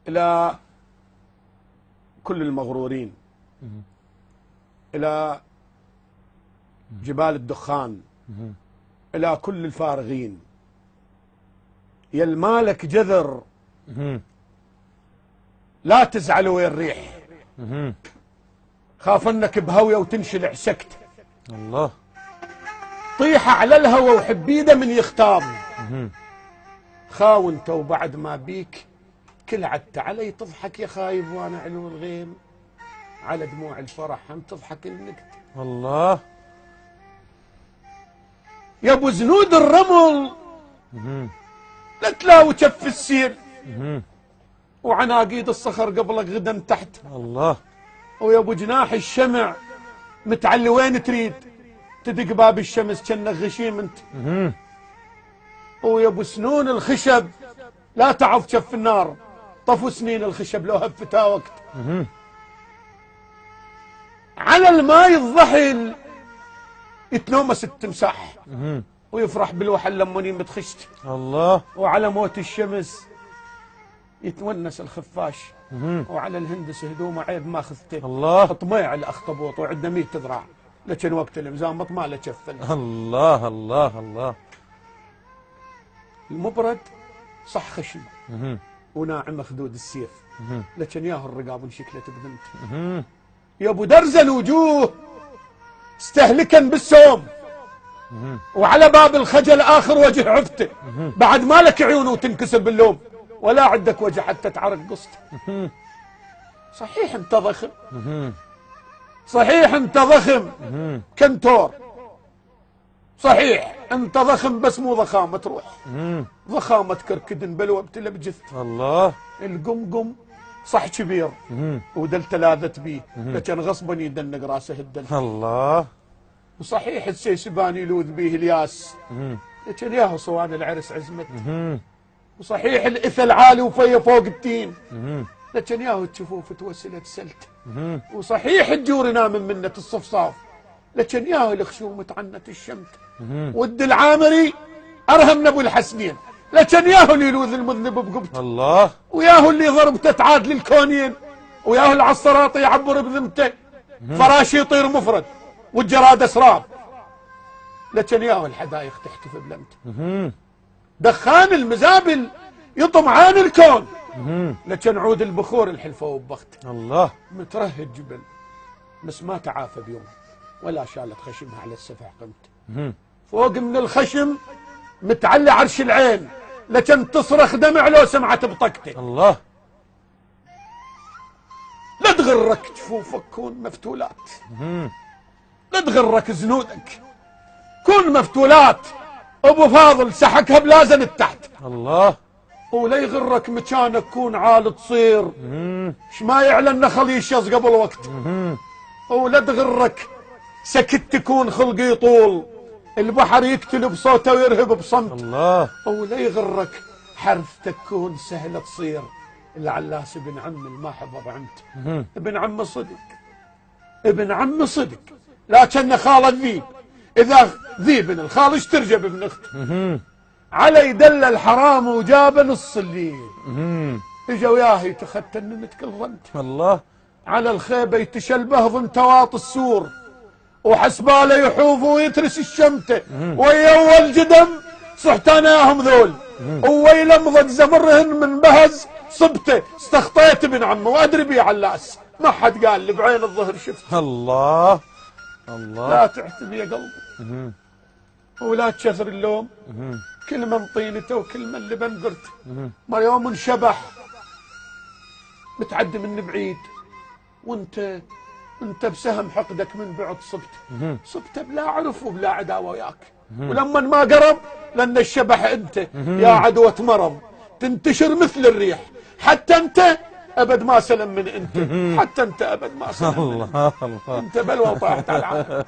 إلى كل المغرورين، إلى جبال الدخان، إلى كل الفارغين. يا المالك جذر لا تزعلوا ويا الريح، خاف انك بهوية وتنشلع سكت. الله. طيحة على الهوى وحبيده من يختار، خاو انت وبعد ما بيك كل عدت علي تضحك يا خايب، وانا علو الغيم على دموع الفرح هم تضحك النكت. الله. يا ابو زنود الرمل لا تلاوي كف السير، وعناقيد الصخر قبلك غدا تحت. الله. ويا ابو جناح الشمع متعلي وين تريد، تدق باب الشمس كأنك غشيم انت. ويا ابو سنون الخشب لا تعض كف النار، طفوا سنين الخشب لو هفتها وقت. على الماي الضحل يتنومس التمساح، ويفرح بالوحل لما متخشت. الله. وعلى موت الشمس يتونس الخفاش، وعلى الهندس هدومه عيب ما خذته. الله. طميع الاخطبوط وعندنا 100 ذراع، لكن وقت الامزام مطمع له كفل. الله الله الله. المبرد صح خشن وناعم خدود السيف، لكن ياهو الرقاب انشكلت بذمته. يا ابو درز الوجوه استهلكا بالسوم، وعلى باب الخجل اخر وجه عفته، بعد ما لك عيون وتنكسر باللوم، ولا عندك وجه حتى تعرق قصته. صحيح انت ضخم، صحيح انت ضخم كنتور، صحيح انت ضخم بس مو ضخامه تروح، ضخامه كركدن بلوى بتلبجث. الله. القمقم صح كبير ودلت لاذت بيه، لكن غصبا يدنق راسه الدل. الله. وصحيح السيسبان يلوذ بيه الياس، لكن ياهو صوان العرس عزمت. وصحيح الاثى العالي وفيه فوق التين، لكن ياهو الجفوف توسلت سلت. وصحيح الجور نام من منة الصفصاف، لكن ياهو الخشوم تعنت الشمت. ود العامري ارهم من ابو الحسنين، لكن ياهو اللي يلوذ المذنب بقبته. الله. وياهو اللي ضربته تعاد للكونين، وياهو العصراطي يعبر بذمته، فراشي يطير مفرد والجراد اسراب، لكن ياهو الحدايق تحتفي بلمته. دخان المزابل يطمعان الكون، لكن عود البخور الحلفه وبخته. الله. مترهد جبل بس ما تعافى بيوم، ولا شالت خشمها على السفح قمته. فوق من الخشم متعلى عرش العين، لكن تصرخ دمع لو سمعت بطقته. الله. لا تغرك جفوفك كون مفتولات، لا تغرك زنودك كون مفتولات. ابو فاضل سحكها بلازن التحت. الله. ولا يغرك مكانك كون عال تصير، ايش ما يعلن نخل يشز قبل وقت. ولا تغرك سكت تكون خلقي طول، البحر يقتل بصوته ويرهب بصمت. الله. ولا يغرك حرف تكون سهلة تصير، العلاس ابن عم ما حفظ عمته. ابن عم صدق، ابن عم صدق، لكن خال الذيب، اذا ذيب الخال ايش ترجب ابن اخته. علي دل الحرام وجاب نص الليل، اجا وياه يتختن متكل ظنت. الله. على الخيبه يتشلبه ظن تواط السور، وحسباله يحوف ويترس الشمته. ويا اول جدم صحتاناهم ذول، وويل مضت زمرهن من بهز صبته. استخطيت ابن عمه وادري بيه علاس، ما حد قال لي بعين الظهر شفت. الله. الله. لا تعتب يا قلبي ولا تشثر اللوم، كل من طينته وكل من لبن قرته. ما يوم شبح متعدي من بعيد، وانت بسهم حقدك من بعد صبته بلا عرف وبلا عداوه وياك. ولما ما قرب لان الشبح انت يا عدوة مرض، تنتشر مثل الريح، حتى انت ابد ما سلم من انت، حتى انت ابد ما سلم من انت. الله. الله. انت بلوى وطاحت على العالم.